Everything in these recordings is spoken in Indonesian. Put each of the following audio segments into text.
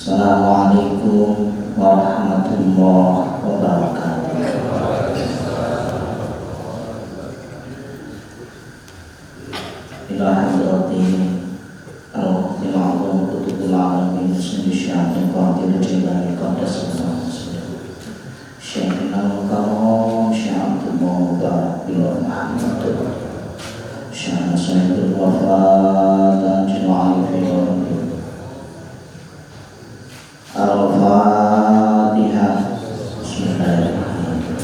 Assalamualaikum warahmatullahi wabarakatuh. Ila hadrati al-waqti ma'adham kutubul alamin Sindi syai'in qadir jilani qadas Syekhina al-karam Syekh Abdul Mubarak bin Muhammad Syekh Sayyidul Wafat dan Jilwa'ali Fi'il Al-Fatihah. Bismillahirrahmanirrahim.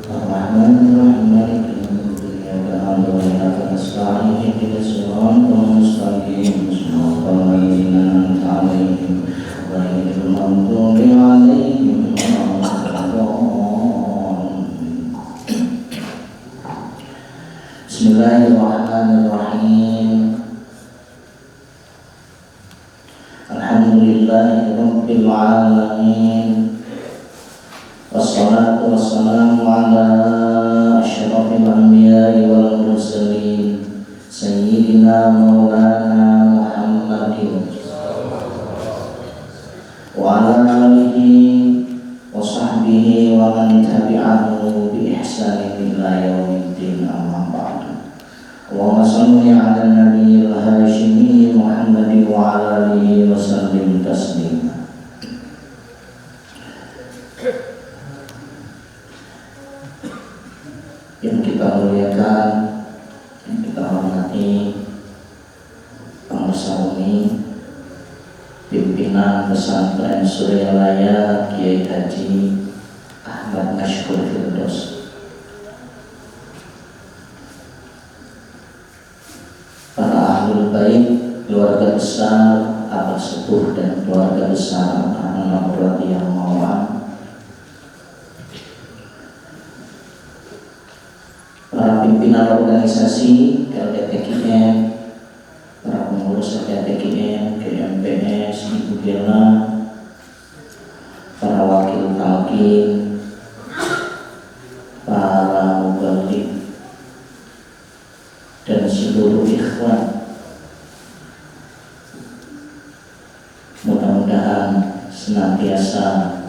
Ar-Rahmanir-Rahim Maliki yawmiddin. Iyyaka na'budu wa iyyaka nasta'in. Ihdinas siratal mustaqim. Siratal ladzina an'amta 'alaihim ghairil maghdubi 'alaihim waladdallin. Bismillahirrahmanirrahim. Alhamdulillahi rabbil alamin. Wassalatu wassalamu ala asyrafil anbiya'i wal mursalin Sayyidina maulana Muhammadin wa ala alihi wa sahbihi wa man tabi'ahu bi ihsanin ila yaumiddin, amma ba'du. Allahumma shalli ala nabiyil hashimi Muhammadin wa ala alihi wa sallim taslima. Yang kita muliakan, yang kita hormati Pemirsa Umi, pimpinan pesantren Suryalaya Kiai Haji Ahmad Mashkur Firdaus, para ahlul bait, keluarga besar abah sepuh dan keluarga besar anak-anak radhiyallahu anhu, para pimpinan organisasi LDTKM, para pengurus LDTKM, GMPS, Ibu Gela, para wakil talqin, para mubalik, dan seluruh ikhwan. Mudah-mudahan senantiasa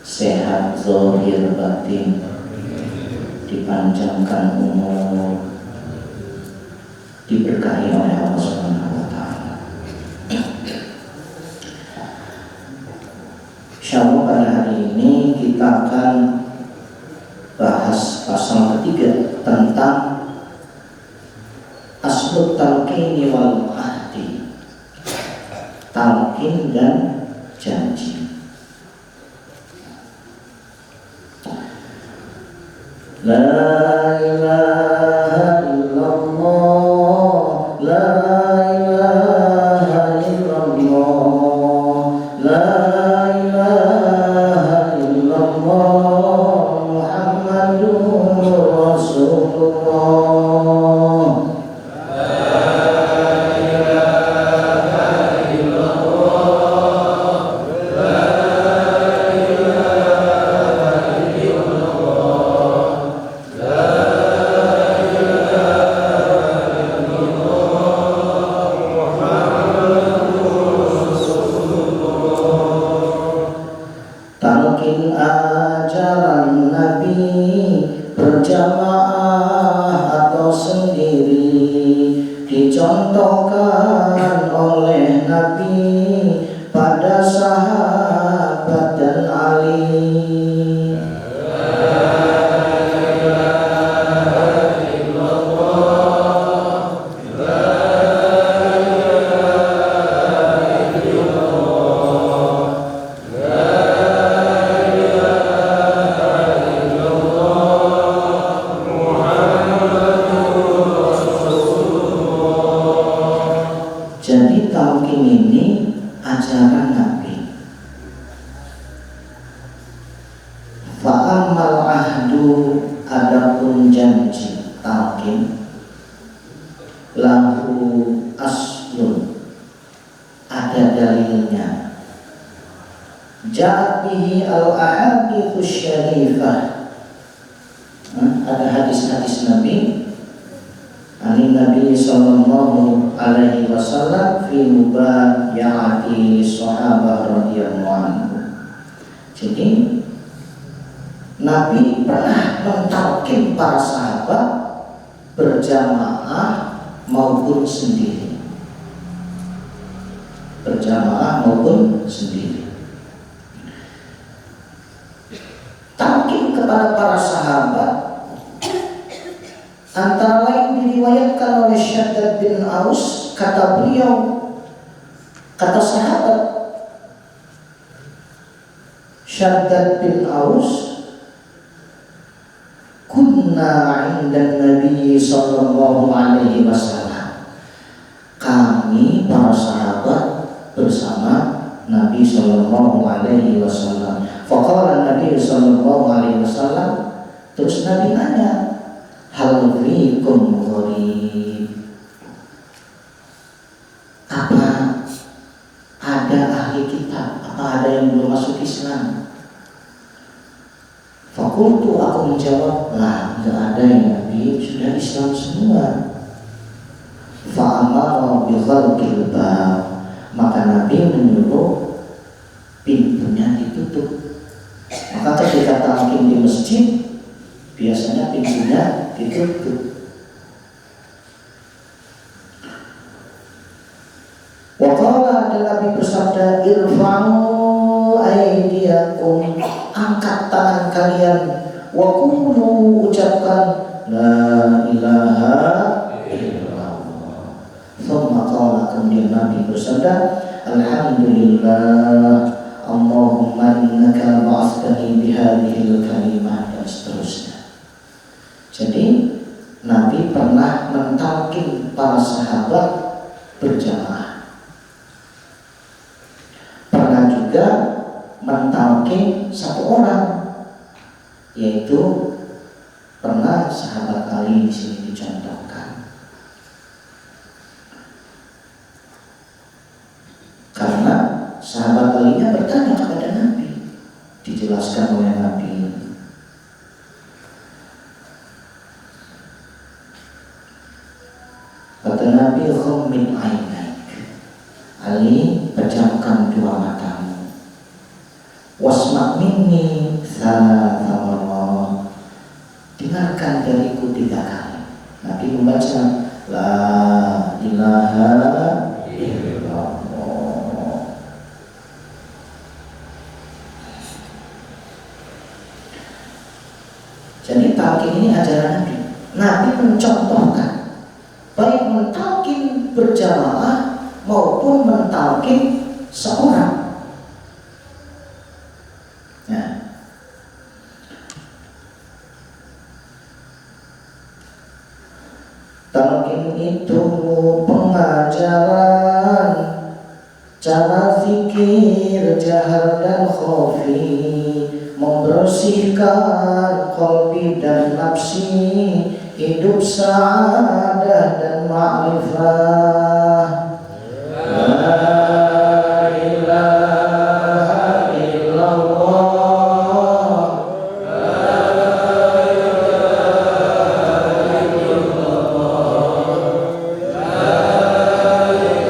sehat zahir batin, dipanjangkan umur, diberkahi oleh Allah Subhanahu wa taala. Insyaallah pada hari ini kita akan bahas pasal ketiga tentang asbut talqini wal ahdi, talqin dan janji. La ilaha illallah, la ilaha illallah, la ilaha illallah, Muhammadur Rasulullah. Talqin ajaran Nabi berjamaah atau sendiri, dicontohkan oleh Nabi pada sahabat dan Ali. Jadi talqin ini ajaran Nabi. Fa'amal ahdu, adapun janji talqin, lahu aslun, ada dalilnya. Ja'at bihi al-ahaditsus syarifah, ada hadis-hadis Nabi, Nabi sallallahu alaihi wasallam wasallam fi mubayyati sahabat radhiyallahu anhu. Jadi Nabi pernah mentalkin para sahabat berjamaah maupun sendiri. Berjamaah maupun sendiri. Talqin kepada para sahabat antara lain diriwayatkan oleh Syaddad bin Aus, kata beliau, kata sahabat Syaddad bin Aus, kunna 'inda Nabi sallallahu alaihi wasallam. Kami para sahabat bersama Nabi sallallahu alaihi wasallam. Faqala Nabi sallallahu alaihi wasallam, terus Nabi nanya, hal fikum gharib? Apa ada ahli kitab? Apa ada yang belum masuk Islam? Fakultu, aku menjawab, lah nggak ada yang Nabi, sudah Islam semua. Fa'amara bi khalqil bab, maka Nabi menyuruh pintunya ditutup. Maka ketika talqin di masjid, biasanya pintunya ditutup. Wa qala, dan Nabi bersabda, irfa'u aydiyakum, angkat tangan kalian, wa qulu, ucapkan la ilaha illallah. Thumma qala, kemudian Nabi bersabda, alhamdulillah, Allahumma innaka ba'athani bihadhil kalimah, dan seterusnya. Jadi Nabi pernah mentalkin para sahabat berjamaah. Pernah juga mentalkin satu orang, yaitu pernah sahabat Ali di sini dicontohkan. Karena sahabat Ali-nya bertanya kepada Nabi, dijelaskan oleh Nabi. Kata Nabi, khummin ainaik, Ali, pejamkan dua matamu. Wasma' minni thalatha marrat, dengarkan dariku 3 kali. Nabi membaca la ilaha illallah. Jadi talqin ini ajaran Nabi. Nabi mencontohkan baik mentalqin berjamaah maupun mentalqin seorang. Nah, talqin itu pengajaran cara zikir jahar dan khafi, membersihkan qalbi dan nafsi, hidup sa'adah dan ma'rifah. La ilaha illallah, la ilaha illallah, la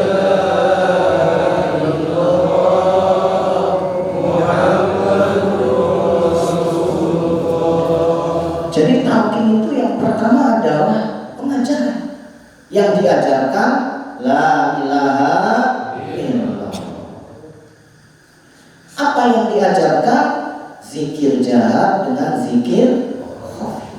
ilaha illallah, Muhammadur Rasulullah. Jadi talqin itu yang pertama adalah pengajaran. Yang diajarkan la ilaha illallah. Apa yang diajarkan? Zikir jahar dengan zikir khafi.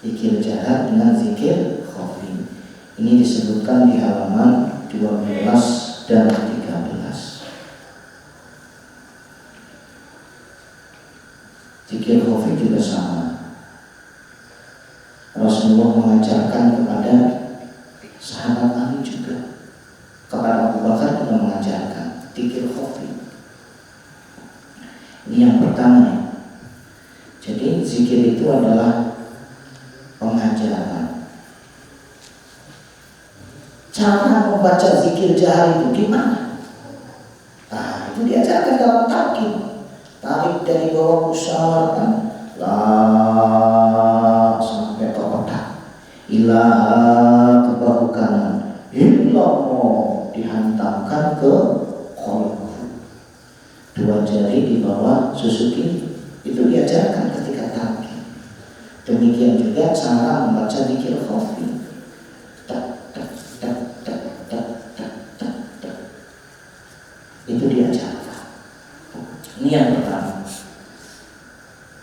Zikir jahar dengan zikir khafi. Ini disebutkan di halaman 12 dan 13. Zikir khafi juga sama. Rasulullah mengajarkan kepada sahabat Ali juga, kepada Abu Bakar juga mengajarkan zikir khafi. Ini yang pertama. Jadi zikir itu adalah pengajaran. Cara membaca zikir jahar itu gimana? Nah, itu diajarkan dalam talqin. Tarik dari bawah pusar, kan? La sampai ke otak, ilaha ke bahu kanan, illallah dihantamkan ke qalbu. 2 jari di bawah susuki itu diajarkan ketika talqin. Demikian juga cara membaca zikir khafi. Itu diajarkan. Ini yang pertama.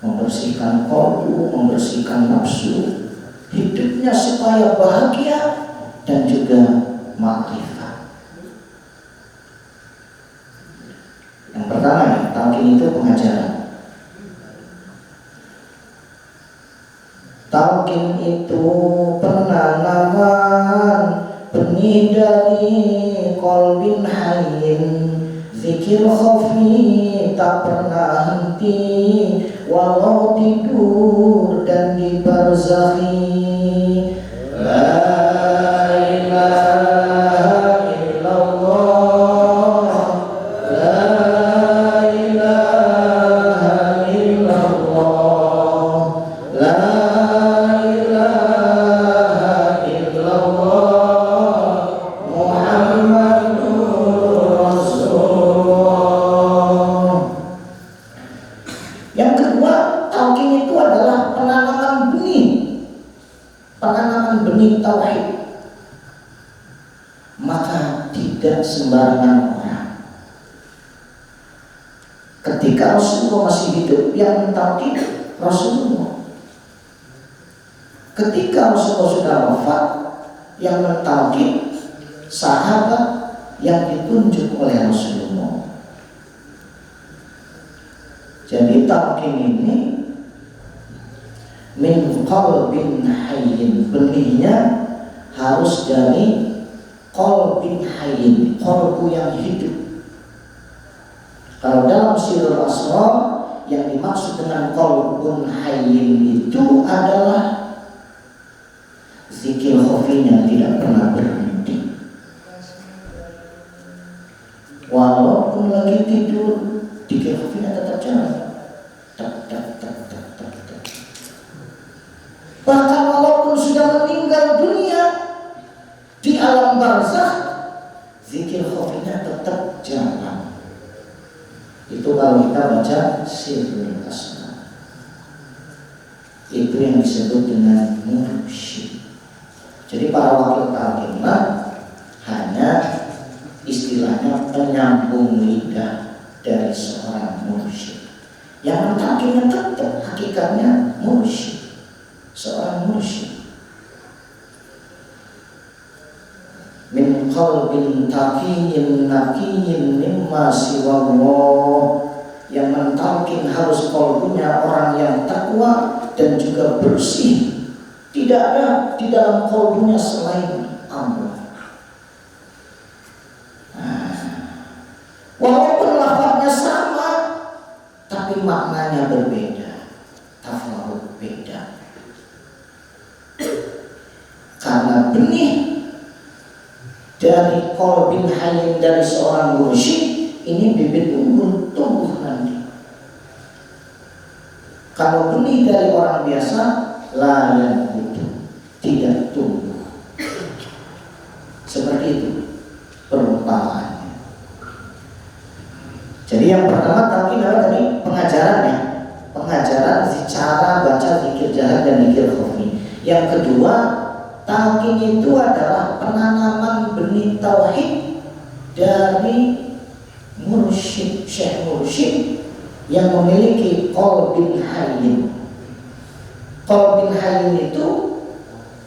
Membersihkan qalbu, membersihkan nafsu, hidupnya supaya bahagia dan juga makrifat. Yang pertama ya, talqin itu pengajaran. Talqin itu penanaman benih dari qalbin hayyin. Zikir khafi tak pernah henti walau tidur dan di barzakhi. La ilaha illallah, la ilaha illallah, la ilaha illallah, Muhammadur Rasulullah. Yang kedua, talqin itu adalah penanaman benih tauhid. Maka tidak sembarangan orang. Ketika Rasulullah masih hidup, yang mentalqin Rasulullah. Ketika Rasulullah sudah wafat, yang mentalqin sahabat yang ditunjuk oleh Rasulullah. Jadi talqin ini min qalbin hayyin, benihnya harus dari qalbin hayyin, qalbu yang hidup. Kalau dalam Sirrul Asrar yang dimaksud dengan qalbun hayyin itu adalah zikir khafinya tidak pernah berhenti. Walaupun lagi tidur, zikir khafinya tetap jalan. Bahkan walaupun sudah meninggal dunia di alam barzakh, zikir khafinya tetap jalan. Itu kalau kita baca Sirrul Asrar. Itu yang disebut dengan mursyid. Jadi para wakil talqinlah hanya istilahnya penyambung lidah dari seorang mursyid. Yang mentalqinnya tetap hakikatnya mursyid, seorang mursyid. Min qalbin taqiyyin naqiyyin mimma siwallah. Yang mentalqin harus qalbunya orang yang takwa dan juga bersih. Tidak ada di dalam qalbunya selain Allah. Walaupun lafaznya sama, tapi maknanya berbeda, tafawut beda. Karena benih dari qalbin hayyin dari seorang mursyid ini bibit unggul tumbuh nanti. Kalau benih dari orang biasa layan butuh, tidak tumbuh. Seperti itu perumpamaannya. Jadi yang pertama talqin adalah tadi pengajarannya, pengajaran cara baca zikir jahat dan zikir khafi. Yang kedua, talqin itu adalah penanaman benih tauhid dari mursyid, syekh mursyid yang memiliki qalbin hayyin. Qalbin hayyin itu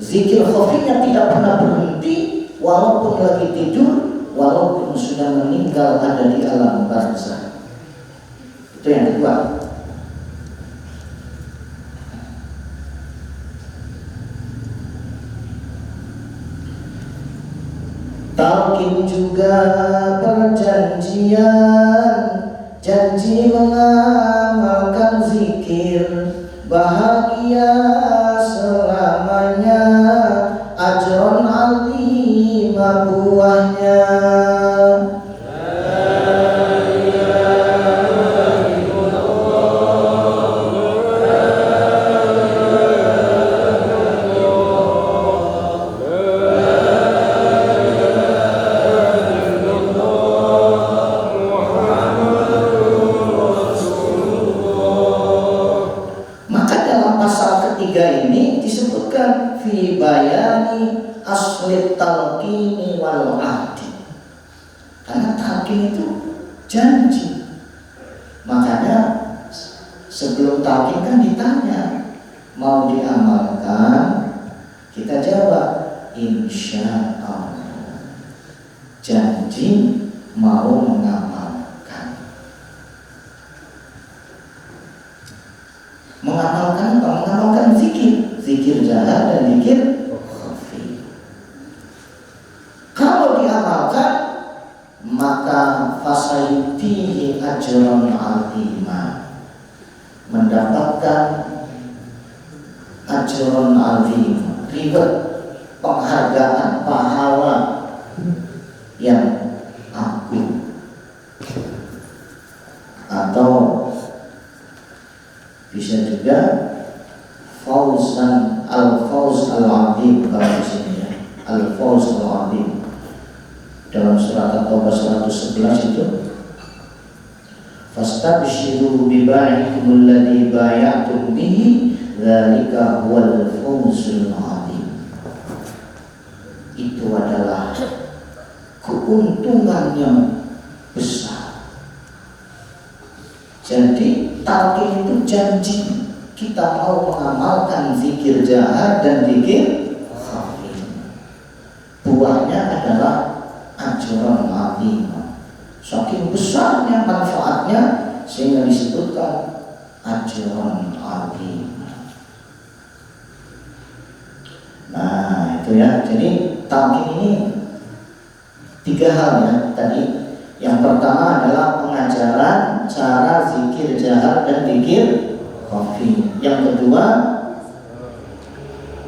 zikir khafinya tidak pernah berhenti walaupun lagi tidur, walaupun sudah meninggal ada di alam barzakh. Itu yang kedua. Talqin juga perjanjian, janji mengamalkan zikir, bahagia selamanya, ajron azimah buahnya. talqin itu janji. Makanya sebelum talqin kan ditanya, mau diamalkan? Kita jawab insya Allah, janji mau mengamalkan. Mengamalkan apa? Mengamalkan zikir jahar dan zikir khafi. Kalau diamalkan, maka fasayutihi ajran azima, mendapatkan ajran azim, ribet, penghargaan, pahala yang agung, atau bisa juga fauzan al-fauz al-azim. Kalau di sini ya, al-fauz al-azim dalam surat At-Taubah 111 itu, fastabshiru bibai'ikum alladzi bay'atum bihi dzalika huwal fawzul 'adzim. Itu adalah keuntungan yang besar. Jadi talqin itu janji kita mau mengamalkan zikir jahar dan zikir khafi. Buahnya adalah ajran 'adzim. Saking besarnya manfaatnya sehingga disebutkan ajran 'adzim. Nah itu ya, jadi talqin ini 3 hal ya tadi. Yang pertama adalah pengajaran cara zikir jahar dan zikir khafi. Yang kedua,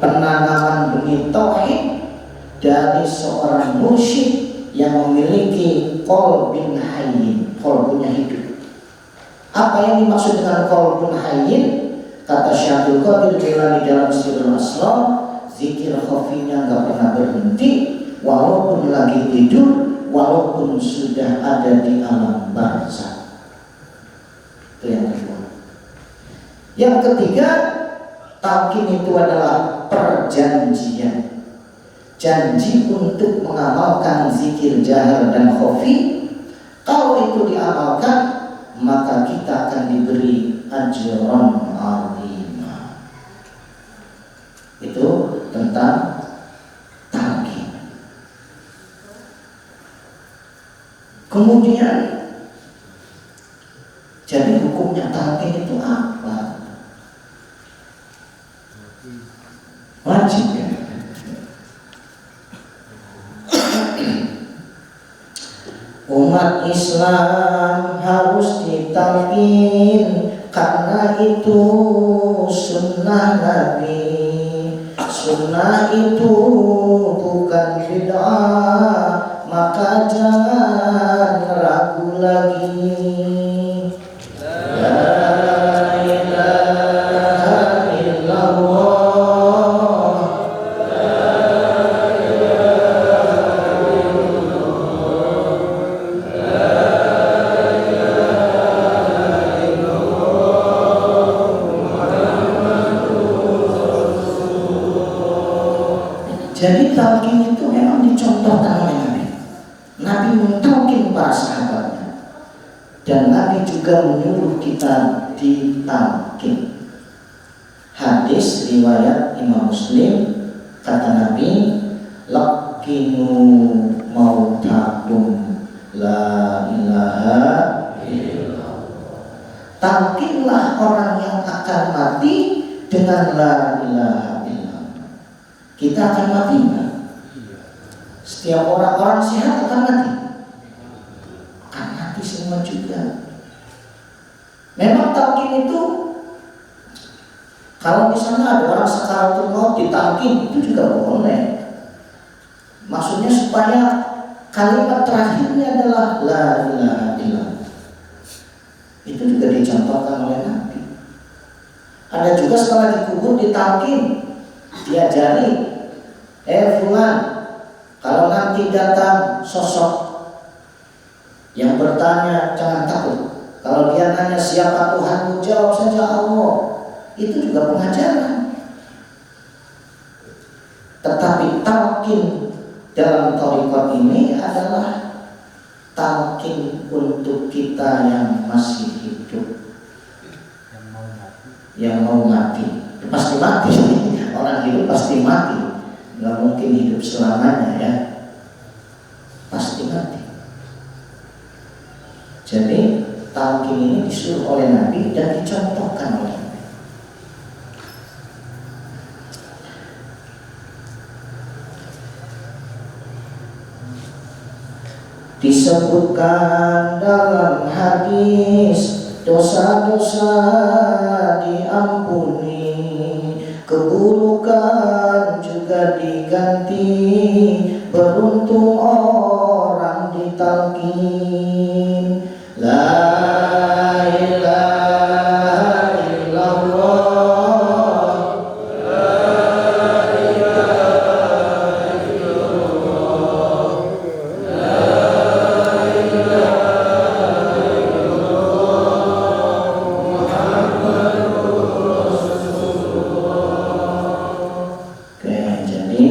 penanaman benih tauhid dari seorang mursyid yang memiliki qalbun hayyin, qalbunya hidup. Apa yang dimaksud dengan qalbun hayyin? Kata Syaikhul Qadir Jilani dalam Sirrul Asrar, zikir khafinya nggak pernah berhenti, walaupun lagi tidur, walaupun sudah ada di alam barzakh. Itu yang kedua. Yang ketiga, talqin itu adalah perjanjian. Janji untuk mengamalkan zikir jahar dan khafi. Kalau itu diamalkan, maka kita akan diberi ajran 'adzim. Itu tentang talqin. Kemudian, jadi hukumnya talqin itu apa? Wajib ya. Umat Islam harus ditalqin karena itu sunnah Nabi. Sunnah itu bukan bid'ah, maka jangan ragu lagi. La ilaha illallah. Jadi talqin itu memang dicontohkan oleh Nabi. Nabi mentalqin para sahabatnya, dan Nabi juga menyuruh kita ditalqin. Hadis riwayat Imam Muslim, kata Nabi, laqinu mautakum la ilaha illallah. Talqinlah orang yang akan mati dengan la ilaha. Kita akan mati kan? Setiap orang sehat akan mati. Akan mati semua juga. Memang talqin itu, kalau misalnya ada orang sakaratul maut ditalqin, itu juga boleh. Maksudnya supaya kalimat terakhirnya adalah la ilaha illallah. Itu juga dicontohkan oleh Nabi. Ada juga setelah dikubur ditalqin, diajari, fulan, kalau nanti datang sosok yang bertanya jangan takut. Kalau dia nanya siapa Tuhanmu, jawab saja Allah. Itu juga pengajaran. Tetapi talqin dalam thariqat ini adalah talqin untuk kita yang masih hidup, yang mau mati. Pasti mati. Orang hidup pasti mati, nggak mungkin hidup selamanya ya, pasti mati. Jadi talqin ini disuruh oleh Nabi dan dicontohkan oleh Nabi. Disebutkan dalam hadis, dosa-dosa diampuni, keburukan juga diganti, beruntung orang ditalqin. La ilaha illallah, la ilaha illallah, la ilaha illallah, Muhammadur Rasulullah. Oke, jadi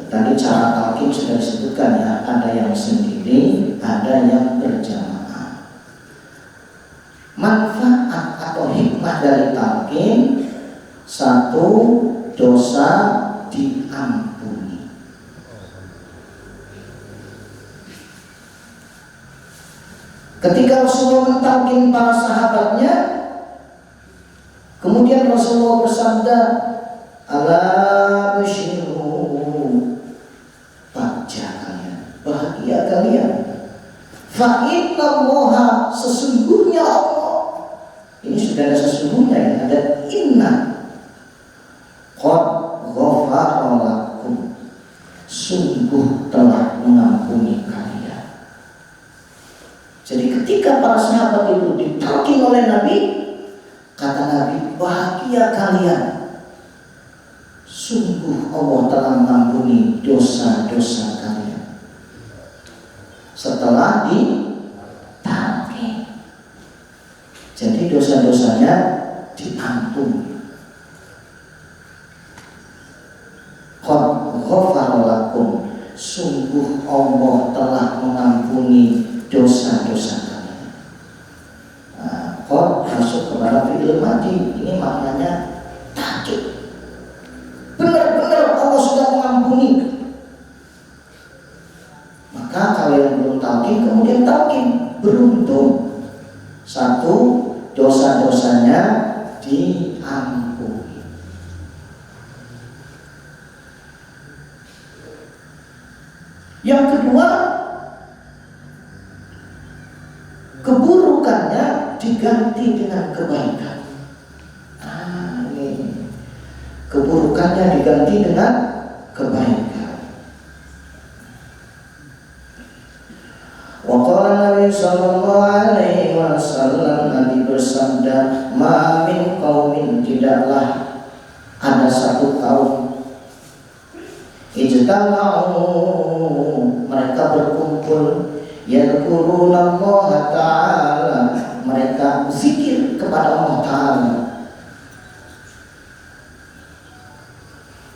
tadi cara talqin sudah disebutkan ya, ada yang sendiri, ada yang berjamaah. Manfaat atau hikmah dari talqin, satu, dosa diampuni. Ketika Rasulullah mentalqin para sahabatnya, kemudian Rasulullah bersabda, ala basyiru, bahagia kalian, fa innallaha, sesungguhnya Allah. Ini sudah ada sesungguhnya ya, ada inna. Qad ghafara lakum, sungguh telah mengampuni kalian. Jadi ketika para sahabat itu ditalqin oleh Nabi, kata Nabi, bahagia kalian, sungguh Allah telah mengampuni dosa-dosa kalian. Setelah ditalqin, jadi dosa-dosanya diampuni. Qad ghafara lakum, sungguh Allah telah mengampuni dosa-dosa kalian. Nah, qad masuk kepada fi'il madhi, ini maknanya takkid. Benar-benar Allah sudah mengampuni. Maka kalau yang belum talqin kemudian talqin, beruntung. Satu, dosa-dosanya diampuni. Yang kedua, keburukannya diganti dengan kebaikan. Ini keburukannya diganti dengan kebaikan. Wa qala Nabi sallallahu alaihi wasallam, Nabi bersabda, ma min qaumin, tidaklah ada satu kaum, ijtama'u, mereka berkumpul, yadhkurunallaha ta'ala, mereka zikir kepada Allah Ta'ala,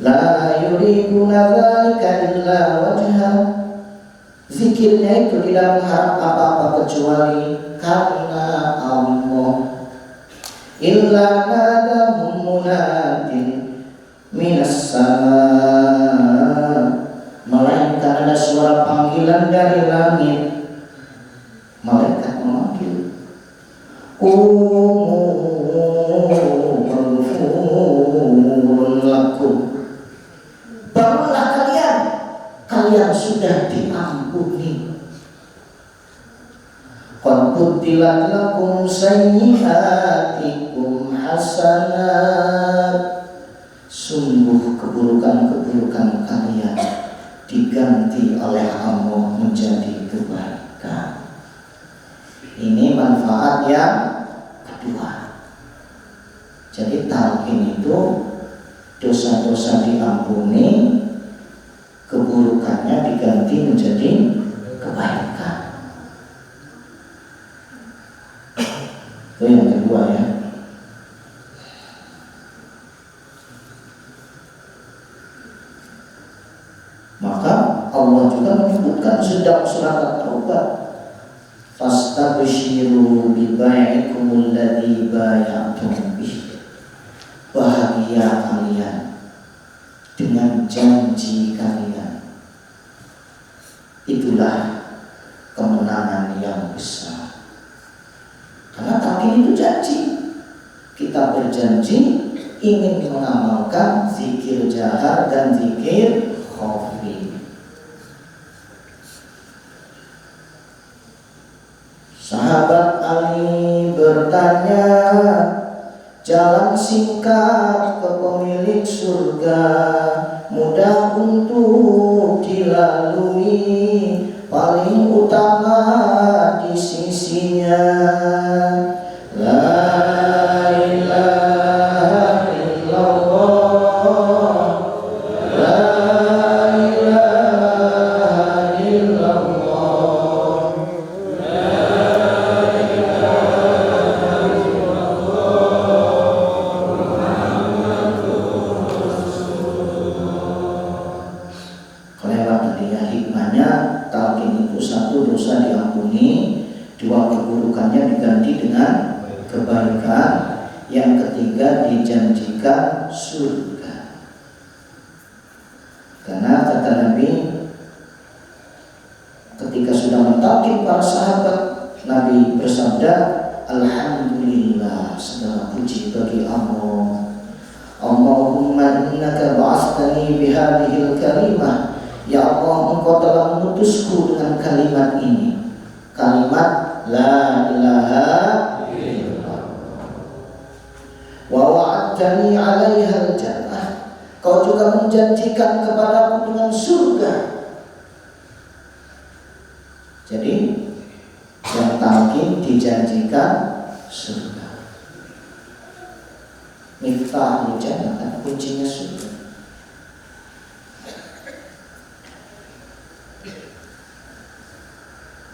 la yuriduna dzalika illa wajha, zikirnya itu tidak mengharap apa-apa kecuali karena Allah. Illa nadahum munadin minas sama, melainkan ada suara panggilan dari langit. Malaikat memanggil, bangunlah kalian, kalian sudah diampuni. Qad butilat lakum sayyi'atikum hasanat, sungguh keburukan-keburukan kalian diganti oleh Allah menjadi kebaikan. Ini manfaat yang kedua. Jadi talqin itu dosa-dosa diampuni, keburukannya diganti menjadi kebaikan. Itu yang kedua ya. Maka Allah juga menyebutkan sedang surat At-Taubah, Fastabshiru bi bai'ikumul ladzi bay'atum bih. Bahagia kalian dengan janji kalian. Itulah kemenangan yang besar. Karena talqin itu janji. Kita berjanji ingin mengamalkan zikir jahar dan zikir khafi. Sahabat Ali bertanya, jalan singkat ke pemilik surga, mudah untuk dilalui, paling utama di sisinya. La ilaha illallah, la ilaha illallah, la ilaha illallah, Muhammadur Rasulullah. Kelewat tadi ya hikmahnya, talqin itu satu, dosa diampuni, dua, keburukannya diganti dengan kebaikan, yang ketiga dijanjikan surga. Karena kata Nabi, ketika sudah mentalqin para sahabat, Nabi bersabda, alhamdulillah, segala puji bagi Allah. Allahumma innaka ba'astani bihadihil kalimah. Ya Allah, engkau telah mengutusku dengan kalimat ini, kalimat la ilaha wa wa'adtani 'alaiha al-jannah. Kau juga menjanjikan kepadaku dengan surga. Jadi yang talqin dijanjikan surga. Miftahul jannah, kan kuncinya surga.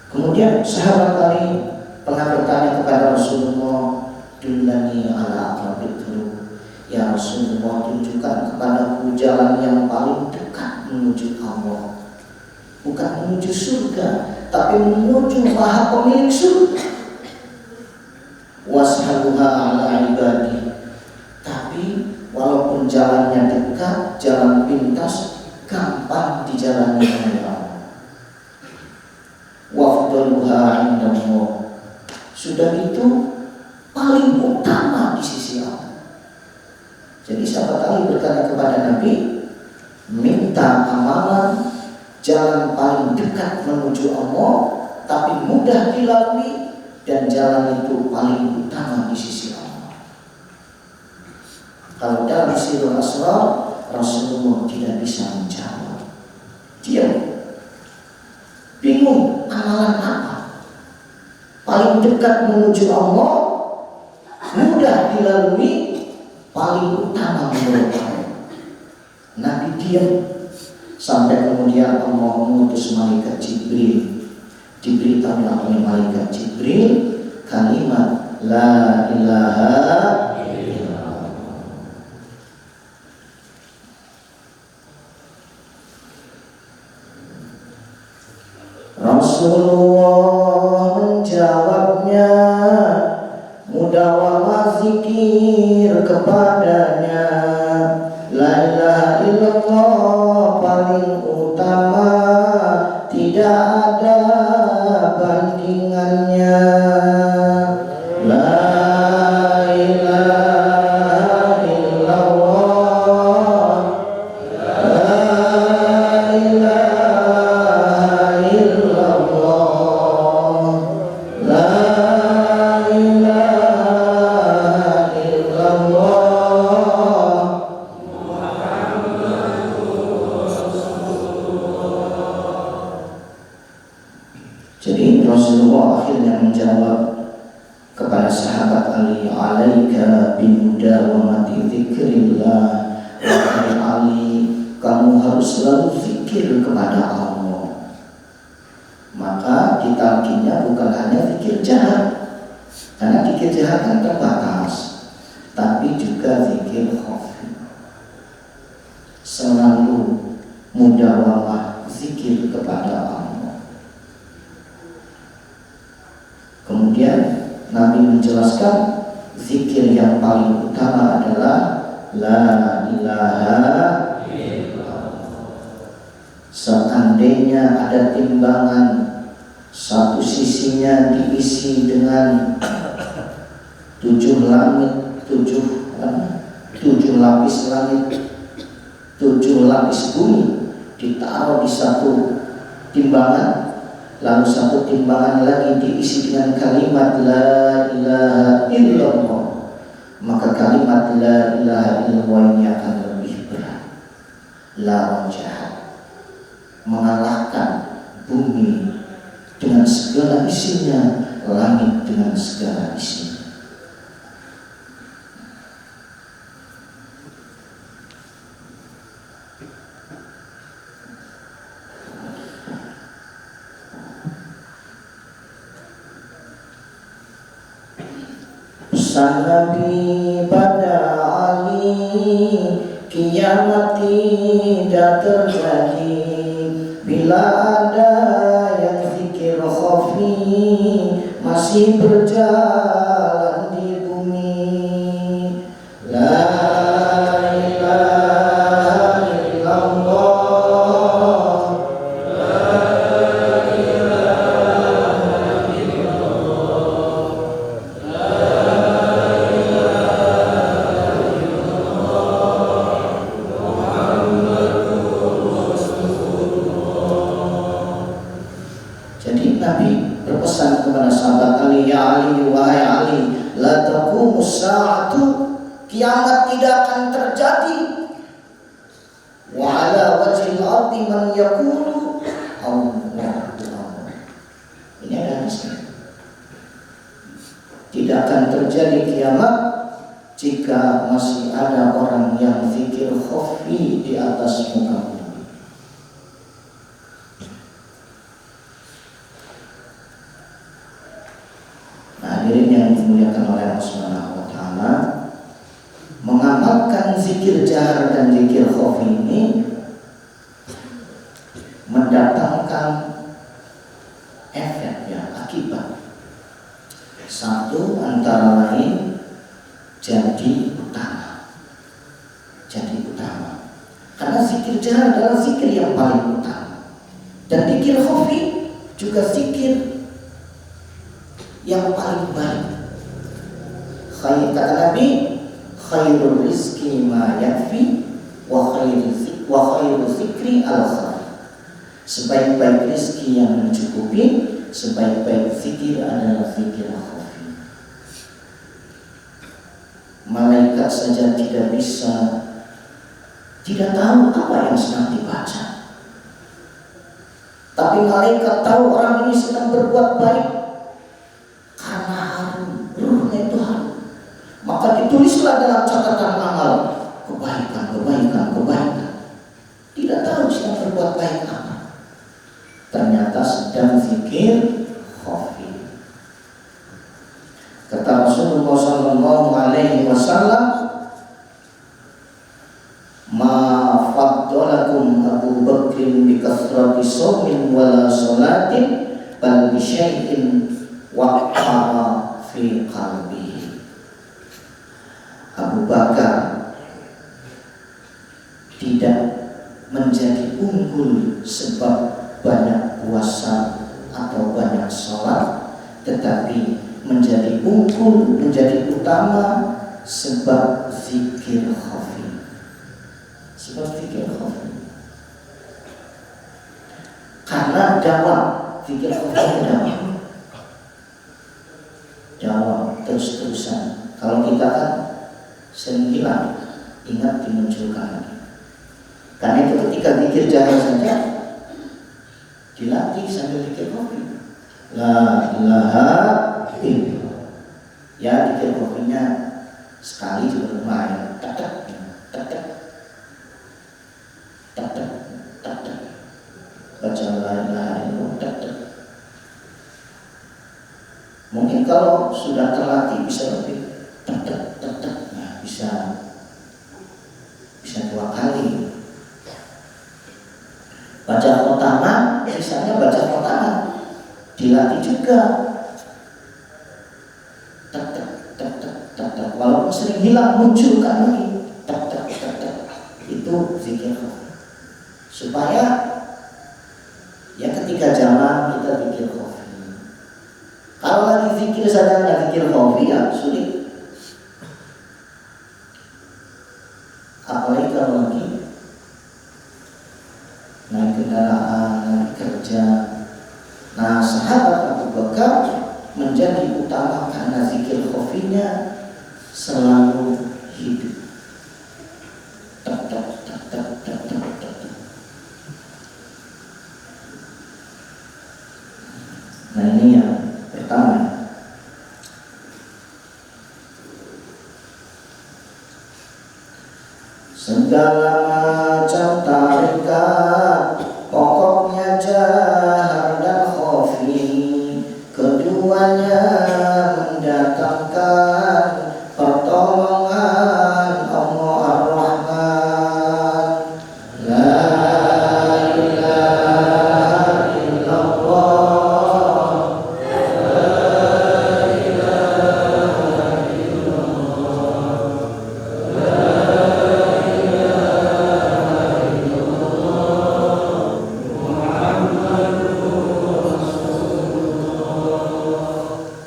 Kemudian sahabat Ali pernah bertanya kepada Rasulullah, dullani ala aqrabid thurub. Ya Rasulullah, tunjukkan kepadaku jalan yang paling dekat menuju Allah. Bukan menuju surga, tapi menuju Maha Pemilik surga. Washaluha ala ibadi. Tapi walaupun jalannya dekat, jalan pintas, gampang dijalani oleh Allah. Wafdaluha indallah. Sudah itu paling utama di sisi Allah. Jadi sahabat Ali bertanya kepada Nabi, minta amalan jalan paling dekat menuju Allah, tapi mudah dilalui, dan jalan itu paling utama di sisi Allah. Kalau dalam Sirrul Asrar, Rasulullah tidak bisa menjawab. Dia bingung amalan apa paling dekat menuju Allah, mudah dilalui, paling utama menurut Allah. Nabi diam sampai kemudian Allah mengutus malaikat Jibril. Diberitahu oleh malaikat Jibril kalimat la ilaha illallah. Rasulullah menjawabnya, mudawamah zikir kepadanya, la ilaha illallah paling utama, tidak ada bandingannya. La ilaha illallah, la ilaha illallah, la ilaha illallah, Muhammadur Rasulullah. Jadi Rasulullah akhirnya menjawab kepada sahabat Ali, alaika bimudawamati dzikrillah. Wahai Ali, kamu harus selalu zikir kepada Allah. Maka ditalqinnya bukan hanya zikir jahat, karena zikir jahat kan terbatas, tapi juga zikir khafi. Selalu mudawamah zikir kepada Allah. Kemudian Nabi menjelaskan zikir yang paling utama adalah la ilaha illallah. Seandainya ada timbangan, satu sisinya diisi dengan 7 langit, 7 lapis langit, 7 lapis bumi ditaruh di satu timbangan, lalu satu timbangan lagi diisi dengan kalimat la ilaha illallah, maka kalimat la ilaha illallah ini akan lebih berat, lawan jahat, mengalahkan bumi dengan segala isinya, langit dengan segala isinya. Pesan Nabi pada Ali, kiamat tidak terjadi bila ada yang zikir khafi masih berjalan di bumi. La ilaha illallah. Nabi berpesan kepada sahabat Ali, ya Ali, wahai Ali, la taqumus sa'atu, kiamat tidak akan terjadi, wa ala wajhil ardi man yaqulu Allahu Akbar. Ini ada hadisnya. Tidak akan terjadi kiamat jika masih ada orang yang zikir khafi di atas muka bumi. Hadirin yang dimuliakan oleh Allah Subhanahu wa taala, mengamalkan zikir jahar dan zikir khafi ini mendatangkan efek ya, akibat. Satu antara lain jadi utama. Jadi utama. Karena zikir jahar adalah zikir yang paling utama. Dan zikir khafi juga zikir yang paling baik. Khair, kata Nabi, khairul rizki ma yakfi wa khairu zikri al-khair. Sebaik-baik rizki yang mencukupi, sebaik-baik zikir adalah zikir khafi. Malaikat saja tidak tahu apa yang sedang dibaca, tapi malaikat tahu orang ini sedang berbuat baik. Karena harum, ruhnya itu harum, maka ditulislah dalam catatan amal kebaikan. Tidak tahu sedang berbuat baik apa, ternyata sedang zikir khafi. Kata Rasulullah SAW, ma faddalakum Abu Bakrin bi kathrati shaumin wala sholatin bal bi syai'in waqara fi qalbihi. Abu Bakar tidak menjadi unggul sebab banyak puasa atau banyak sholat, tetapi menjadi unggul, menjadi utama sebab zikir khafi. Sebab zikir khafi. Karena dakwah zikir khafi dakwah. Jawab terus-terusan. Kalau kita kan sering hilang, ingat dimunculkan lagi. Karena itu ketika zikir jahar saja dilatih sambil zikir khafi. La ilaha illallah. Ya, zikir khafinya sekali juga lumayan. Tak. Baca la ilaha illallah. Tak. Mungkin kalau sudah terlatih bisa lebih nah, bisa 2 kali. Baca khotama, misalnya baca khotama dilatih juga hilang munculkan lagi, tak tak tak tak. Itu zikir khafi. Supaya ya ketika jalan kita zikir khafi. Kalau lagi zikir saja nggak zikir khafi ya sulit. Apalagi kalau lagi naik kendaraan, naik kerja. Nah, sahabat Abu Bakar menjadi utama karena zikir khafinya selalu hidup. Tak tak tak tak tak tak tak. Nah, ini yang pertama. Segala macam tarikat pokoknya jahar dan khafi, keduanya mendatangkan pertolongan Allah Ar-Rahman. La ilaha illallah, la ilaha illallah,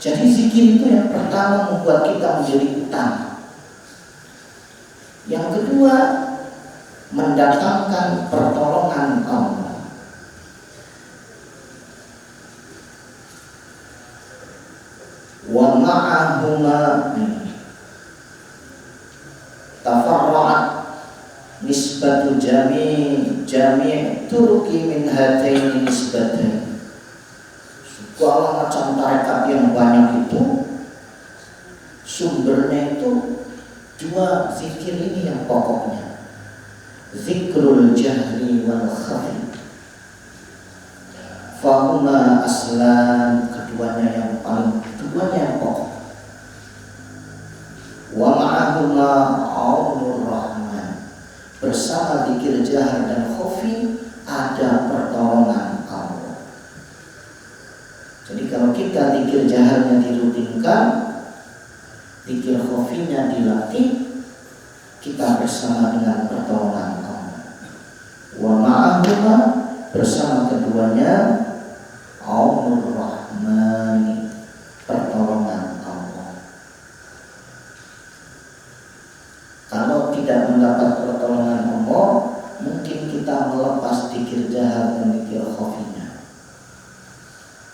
jadi zikir itu yang pertama membuat kita menjadi utama. Yang kedua, mendatangkan pertolongan Allah. Wa ma'ahuma tafarra'at nisbatu jami' turki min hataini nisbatain. Segala macam tarekat yang banyak itu sumbernya itu dua zikir ini yang pokoknya, zikrul jahri wal khafi. Fahuma aslan, keduanya yang pokok. Wa ma'ahuma aunur rahman, bersama zikir jahar dan khafi ada pertolongan Allah. Jadi kalau kita zikir jaharnya dirutinkan, zikir khafinya dilatih, kita bersama dengan pertolongan Allah. Wa ma'ahuma, bersama keduanya aunur rahman, pertolongan Allah. Kalau tidak mendapat pertolongan Allah, mungkin kita melepas zikir jahar dan zikir khafinya.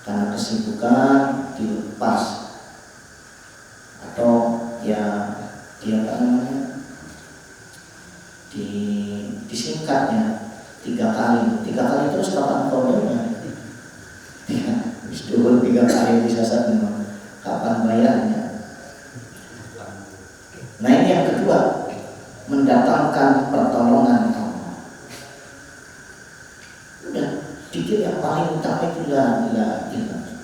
Karena kesibukan dilepas, atau ya disingkatnya 3 kali terus kapan problemnya? Dulu 3 kali disasar memang kapan bayarnya? Nah, ini yang kedua, mendatangkan pertolongan Allah. Udah, zikir yang paling utama itu la ilaha illallah.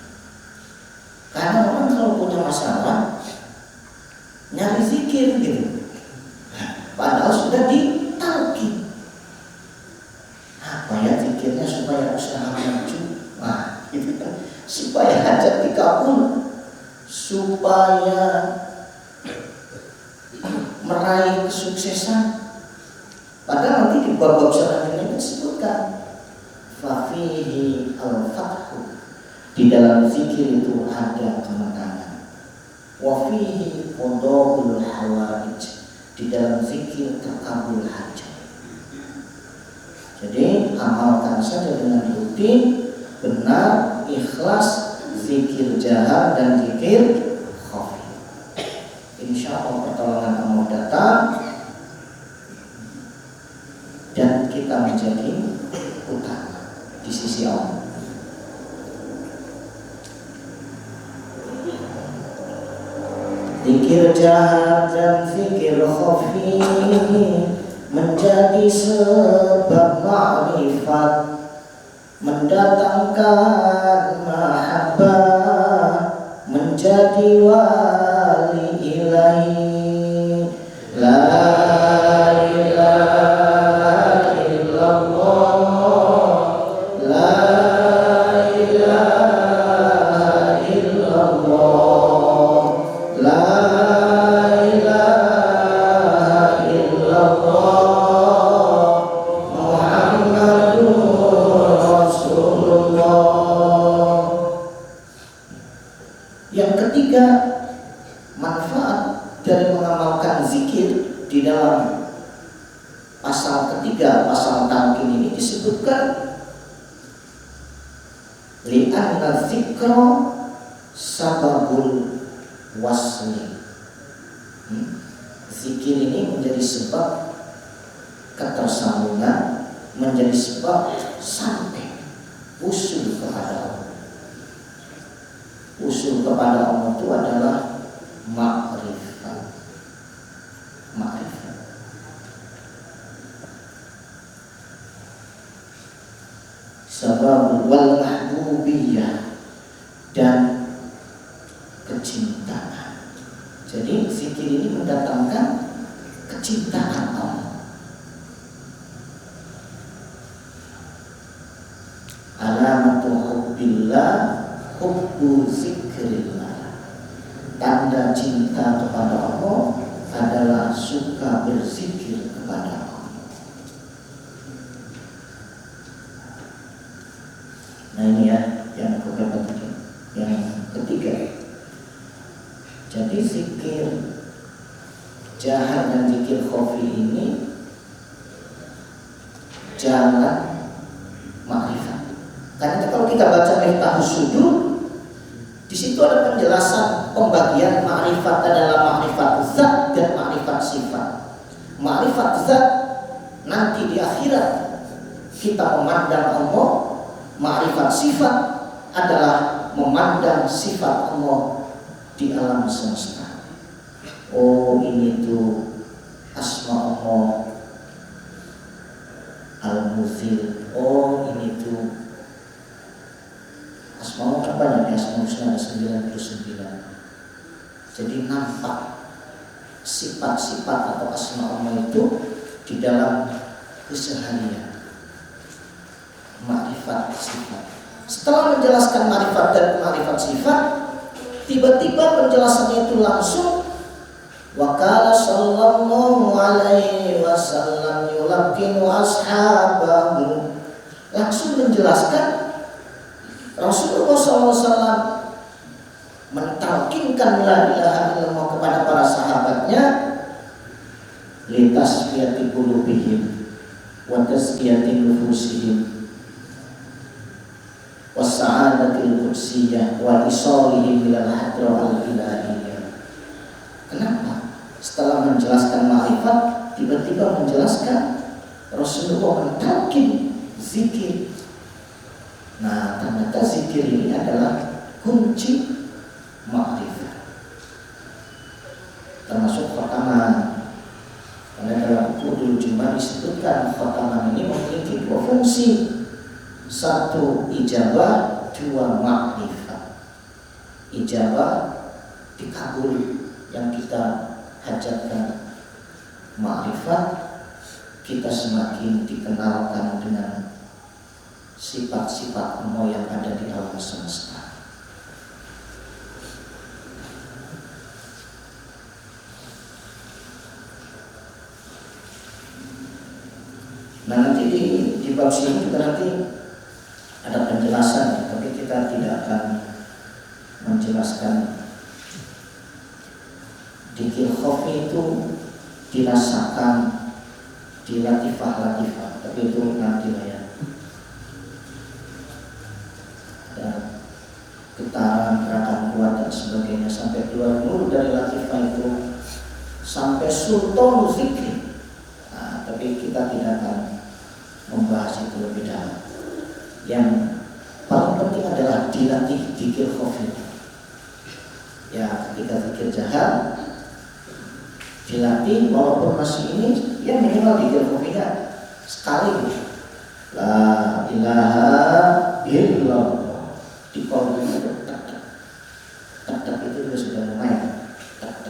Karena orang kalau punya masalah nyari zikir gitu, padahal sudah ditalqin. Apa ya zikirnya supaya usaha maju? Nah, gitu kan. Supaya hajat dikabul, supaya meraih kesuksesan. Padahal nanti di bab-bab selanjutnya disebutkan fafihi al-fathu, di dalam zikir itu ada kemenangan. Wa fihi qadaul hawaij, di dalam zikir terkabul hajat. Jadi amalkan saja dengan rutin, benar, ikhlas, zikir jahar dan zikir khafi. Insya Allah pertolongan Allah datang dan kita menjadi utama di sisi Allah. Zikir jahar dan zikir khafi menjadi sebab ma'rifat, mendatangkan mahabbah, menjadi wali ilahi. La ilaha illallah, la ilaha illallah, la ilaha Yang ketiga, manfaat dari mengamalkan zikir di dalam pasal ketiga, pasal talqin ini disebutkan li'anna dzikra sababul wasli. Zikir ini menjadi sebab ketersambungan, menjadi sebab sampai usul kepada Allah. Usul kepada Allah itu adalah ma'rifat. Ma'rifat. Sabab wal mahbubiyah dan kecintaan. Jadi zikir ini mendatangkan kecintaan Allah. Alamatu hubbillah hubbu zikrillah. Tanda cinta kepada Allah adalah suka berzikir kepada Allah. Nah ini ya yang ketiga. Jadi zikir jahar dan zikir khafi ini jalan ma'rifat. Karena kalau kita baca Miftahus Sudur, di situ ada penjelasan pembagian ma'rifat adalah ma'rifat zat dan ma'rifat sifat. Ma'rifat zat nanti di akhirat kita memandang Allah. Ma'rifat sifat adalah memandang sifat Allah di alam semesta. Oh, ini tuh asma Allah al-muzil. Oh, ini tuh asma Allah kan banyak ya, asma husna ada 99. Jadi nampak sifat-sifat atau asma Allah itu di dalam keseharian. Ma'rifat sifat. Setelah menjelaskan ma'rifat dan ma'rifat sifat, tiba-tiba penjelasannya itu langsung wa qala sallallahu alaihi wasallam yulaqqinu ashabahu. Langsung menjelaskan Rasulullah SAW mentalkinkan la ilaha illallah kepada para sahabatnya litasfiyati qulubihim wa tazkiyati nufusihim wasa'adatil qudsiyah wa isolihim ilal hadra al-ilahiyah. Kenapa? Setelah menjelaskan ma'rifat, tiba-tiba menjelaskan Rasulullah mentalkin zikir. Nah, ternyata zikir ini adalah kunci ma'rifat, termasuk khotaman. Karena dalam Qudul Jumat disebutkan khotaman ini memiliki dua fungsi. Satu ijabah, dua ma'rifat. Ijabah dikabul yang kita hajatkan. Ma'rifat kita semakin dikenalkan dengan sifat-sifat Allah yang ada di alam semesta. Nah, nanti di bab sini juga nanti ada penjelasan, tapi kita tidak akan menjelaskan. Dzikir khafi itu dirasakan di latifah-latifah, tapi itu nanti lah ya. Ada getaran, gerakan kuat dan sebagainya sampai keluar nur dari latifah itu sampai sultan zikri. Nah, tapi kita tidak akan membahas itu lebih dalam. Yang paling penting adalah dilatih dzikir khafi. Ya, ketika zikir jahar dilatih, walaupun masih ini ya minimal dzikir khafinya sekali. La ilaha illallah di kolom itu tak itu juga sudah lumayan. Tak.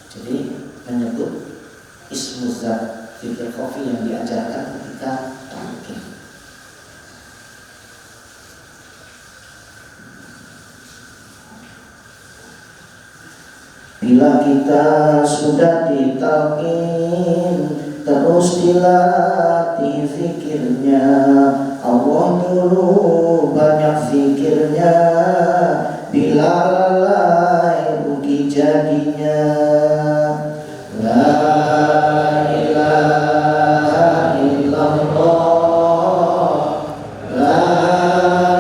Jadi menyebut ismu zat dzikir khafi yang diajarkan ketika talqin. Bila kita sudah ditalqin, terus dilatih zikirnya, Allah dulu banyak zikirnya, bila lalai rugi jadinya. La ilaha illallah, la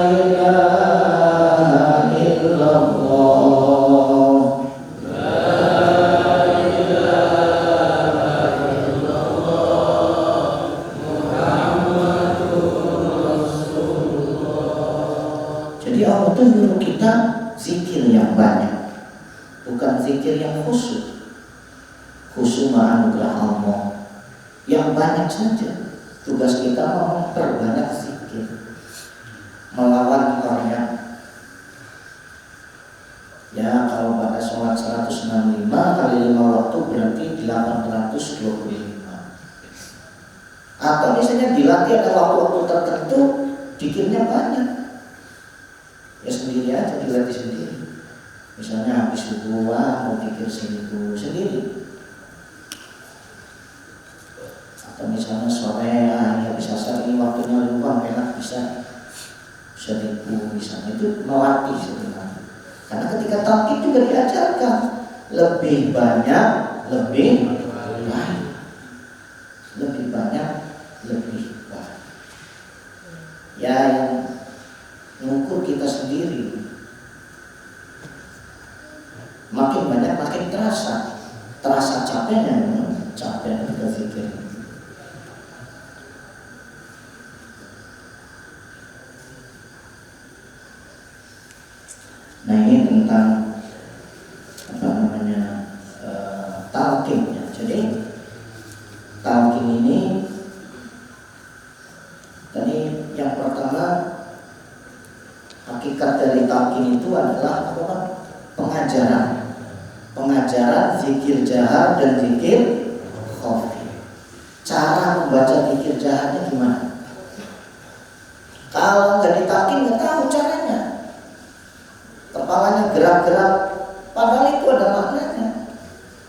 ilaha illallah, la ilaha illallah, Muhammadur Rasulullah. Jadi Allah itu nyuruh kita zikir yang banyak, bukan zikir yang khusyuk. Khusyuk anugerah Allah yang banyak saja. Tugas kita memperbanyak zikir, melawan orangnya. Ya, kalau pada sholat 165 kali 5 waktu berarti 825. Atau misalnya dilatih ada waktu-waktu tertentu, zikirnya banyak. Ya sendiri aja, dilatih sendiri. Misalnya habis subuh, mau zikir sendiri. Atau misalnya sore, ya bisa saat ini waktunya luang, enak bisa 1000 misalnya, itu melatih sebenarnya. Karena ketika talqin juga diajarkan lebih banyak, lebih baik, lebih banyak, lebih baik. Ya, yang mengukur kita sendiri. Makin banyak makin terasa capeknya, capek kita zikir. Nah, ini tentang talqin ya. Jadi talqin ini tadi yang pertama, hakikat dari talqin itu adalah pengajaran zikir jahar dan zikir khafi. Cara membaca zikir jaharnya gimana? Kalau nggak ditalqin nggak tahu caranya. Kepalanya gerak-gerak, padahal itu ada maknanya.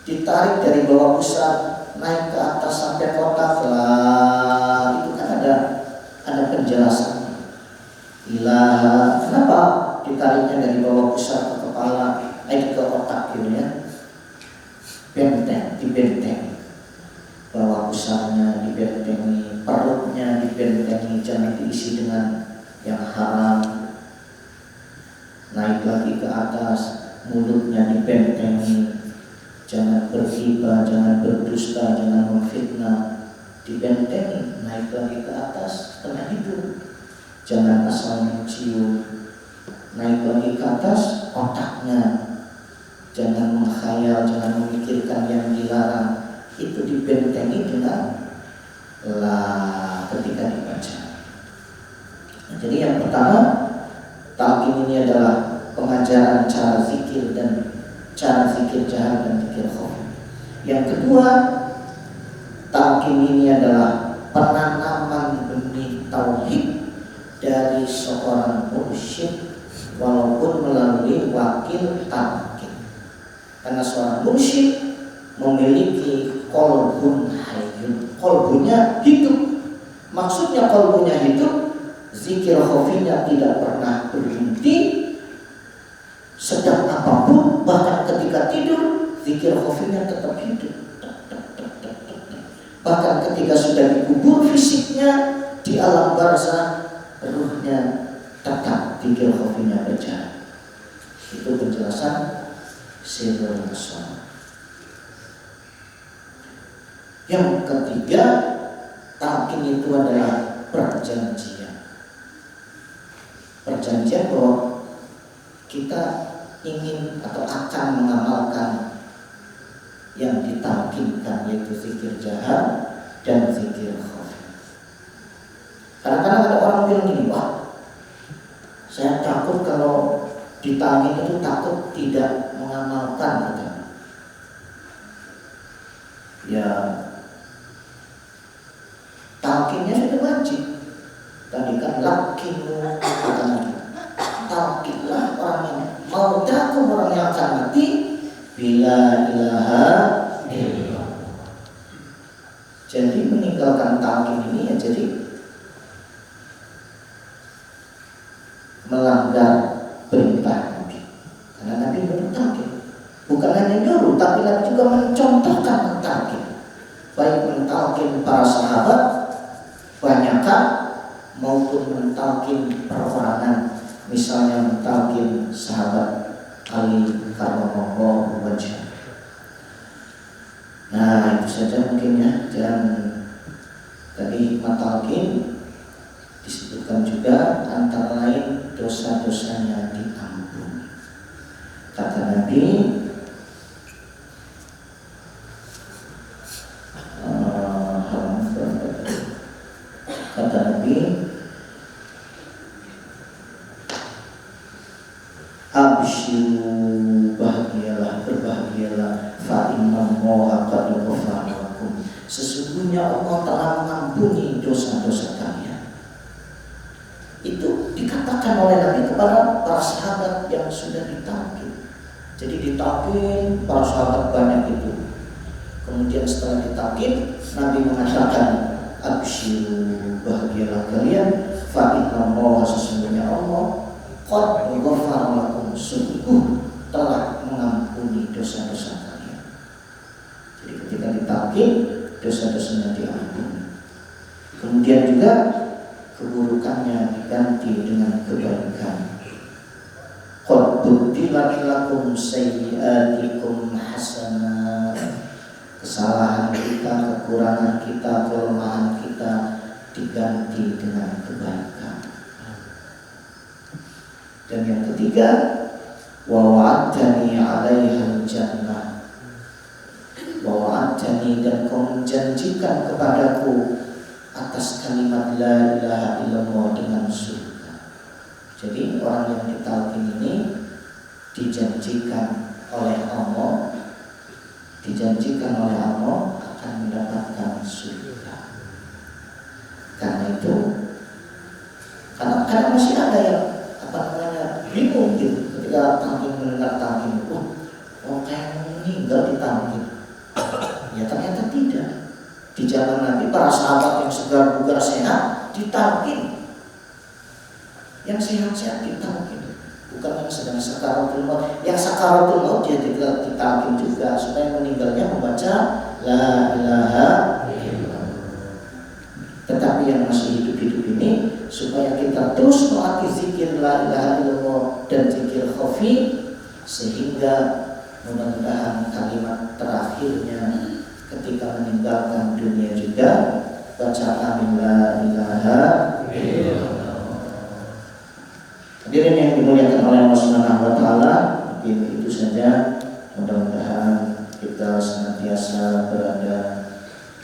Ditarik dari bawah pusat, naik ke atas sampai kotak lah. Itu kan ada penjelasan. Ilaha, kenapa ditariknya dari bawah pusat ke kepala, ke otak gitu ya? Dibenteng. Bawah pusatnya dibentengi, perutnya dibentengi, jangan diisi dengan yang haram. Naik lagi ke atas, mulutnya dibentengi, jangan berghibah, jangan berdusta, jangan memfitnah, dibentengi. Naik lagi ke atas, kena hidung, jangan asal mencium. Naik lagi ke atas, otaknya, jangan menghayal, jangan memikirkan yang dilarang. Itu dibentengi dengan la ketika dibaca. Nah, jadi yang pertama, talqin ini adalah pengajaran cara zikir dan cara zikir jahar dan zikir khafi. Yang kedua, talqin ini adalah penanaman benih tauhid dari seorang mursyid walaupun melalui wakil talqin. Karena seorang mursyid memiliki qalbun hayyun, qalbunya hidup. Maksudnya qalbunya hidup, zikir khafinya tidak pernah berhenti. Sedang apapun, bahkan ketika tidur, zikir khafinya tetap hidup. Bahkan ketika sudah dikubur fisiknya, di alam barzah, ruhnya tetap zikir khafinya berjalan. Itu penjelasan sirrul asrar. Yang ketiga, talqin itu adalah perjanjian bahwa kita ingin atau akan mengamalkan yang ditalqinkan, yaitu zikir jahar dan zikir khafi. Kadang-kadang ada orang bilang gini, wah, saya takut kalau ditalqin itu takut tidak mengamalkan gitu. Ya, talqinnya sudah wajib. Tadi kan lakimu talqinlah orang yang mau tahu, orang yang akan mati, bila ilaha illallah. Jadi meninggalkan talqin ini ya jadi melanggar perintah Nabi. tapi Nabi juga mencontohkan mentalkin, baik mentalkin para sahabat banyakan maupun mentalkin perorangan, misalnya mentalkin sahabat Ali karramallahu wajhah. Nah itu saja mungkin ya. Dan tadi matalkin disebutkan juga antara lain dosa-dosanya diampuni. Kata Nabi, absyiru, bahagialah, berbahagialah, fa innallaha qad ghafara lakum, sesungguhnya Allah telah mengampuni dosa-dosa kalian. Itu dikatakan oleh Nabi kepada para sahabat yang sudah ditalkin. Jadi ditalkin para sahabat banyak itu. Kemudian setelah ditalkin, Nabi mengatakan, absyiru, bahagialah kalian, fa innallaha, sesungguhnya Allah qad ghafara lakum, sungguh telah mengampuni dosa-dosa kalian. Jadi ketika ditalkin, dosa-dosanya diampuni. Kemudian juga keburukannya diganti dengan kebaikan. Qad buddilat lakum sayyi'atikum hasanat, kesalahan kita, kekurangan kita, kelemahan kita diganti dengan kebaikan. Dan yang ketiga, wa wa'adtani 'alaiha jannah, wa wa'adtani, dan kau menjanjikan kepadaku atas kalimat la ilaha illallah dengan surga. Jadi orang yang ditalkin ini dijanjikan oleh Allah akan mendapatkan surga. Karena itu, karena masih ada yang bingung gitu ketika talkin, mendengar talkin, kayak meninggal ditalkin. Ya ternyata tidak. Di zaman Nabi para sahabat yang segar bugar sehat ditalkin, yang sehat-sehat ditalkin, bukan yang sedang sakaratul maut. Yang sakaratul maut dia juga ditalkin juga supaya meninggalnya membaca la ilaha illallah. Tetapi yang masih hidup-hidup ini supaya kita terus melatih zikir la ilaha illallah dan zikir khafi, sehingga mudah-mudahan kalimat terakhirnya ketika meninggalkan dunia juga baca amin la ilaha illallah. Hadirin yang dimuliakan oleh Allah Subhanahu wa taala, mungkin itu saja. Mudah-mudahan kita senantiasa berada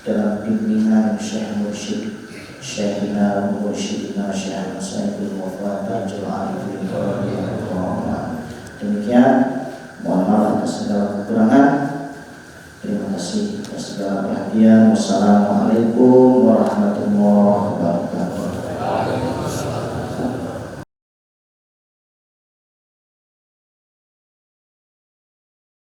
dalam bimbingan Syekh Mursyid Syekhina wa Mursyidina Syekh Sayyidul Wafat Tajul Arifin. Demikian, mohon maaf atas segala kekurangan. Terima kasih atas segala perhatian. Wassalamualaikum